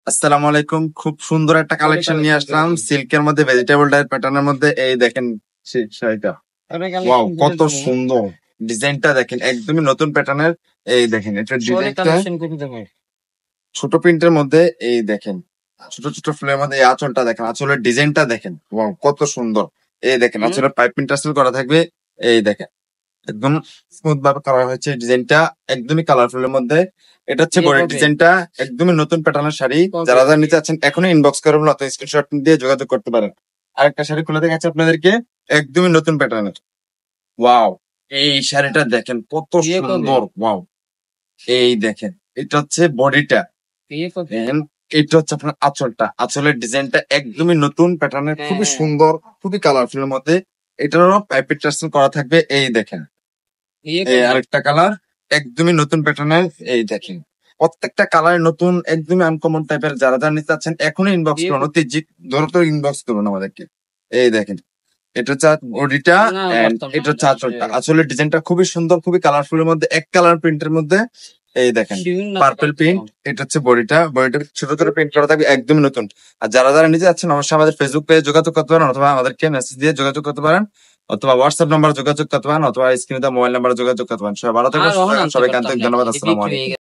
আসসালামু আলাইকুম। খুব সুন্দর একটা কালেকশন নিয়ে আসলাম সিল্কের মধ্যে, ভেজিটেবল ডাই প্যাটার্নের মধ্যে। এই দেখেন শাড়িটা, ওয়াও কত সুন্দর! ডিজাইনটা দেখেন, একদমই নতুন প্যাটার্নের। এই দেখেন এটা ডিজাইনটা ছোট প্রিন্টের মধ্যে। এই দেখেন ছোট ছোট ফুলের মধ্যে এই আঁচলটা দেখেন, আঁচলের ডিজাইনটা দেখেন, ওয়াও কত সুন্দর! এই দেখেন আঁচলের পাইপিং টাসেল করা থাকবে। এই দেখেন একদম স্মুথ ভাবে করা হয়েছে ডিজাইনটা, একদমই কালারফুলের মধ্যে। এটা হচ্ছে বডির ডিজাইনটা, একদমই নতুন প্যাটার্নের শাড়ি। যারা যারা নিতে চাচ্ছেন এখনই ইনবক্স করবেন অথবা স্ক্রিনশট দিয়ে যোগাযোগ করতে পারেন। আরেকটা শাড়ি খুলে দেখাচ্ছি আপনাদেরকে, একদমই নতুন প্যাটার্নের। ওয়াও, এই শাড়িটা দেখেন কত সুন্দর! ওয়াও, এই দেখেন এটা হচ্ছে বডিটা, এটা হচ্ছে আপনার আঁচলটা। আঁচলের ডিজাইনটা একদমই নতুন প্যাটার্নের, খুবই সুন্দর, খুবই কালারফুলের মধ্যে। এটারও পাইপের টার্সেল করা থাকবে। এই দেখেন এই আরেকটা কালার, একদমই নতুন প্যাটার্নের। এই দেখেন প্রত্যেকটা কালার নতুন, একদমই আনকমন টাইপের। যারা যারা নিতে চাচ্ছেন এখনই ইনবক্স করুন, অতি দ্রুত ইনবক্স করুন আমাদেরকে। এই দেখেন এটা হচ্ছে বডিটা, এটা হচ্ছে আঁচলটা। আঁচলের ডিজাইনটা খুবই সুন্দর, খুবই কালারফুলের মধ্যে, এক কালার প্রিন্টের মধ্যে। এই দেখেন পার্পল প্রিন্ট। এটা হচ্ছে বডিটা, বডিটা ছোট ছোট প্রিন্ট করা থাকবে, একদমই নতুন। আর যারা যারা নিতে যাচ্ছেন অবশ্যই আমাদের ফেসবুক পেজে যোগাযোগ করতে পারেন, অথবা আমাদেরকে মেসেজ দিয়ে যোগাযোগ করতে পারেন, অথবা হোয়াটসঅ্যাপ নাম্বার যোগাযোগ করতে পারেন, অথবা স্ক্রিনে দেওয়া মোবাইল নাম্বার যোগাযোগ করতে পারেন। সবাই ভালো থাকবেন, সুস্থ থাকবেন। সবাইকে আন্তরিক ধন্যবাদ। আসসালামু আলাইকুম।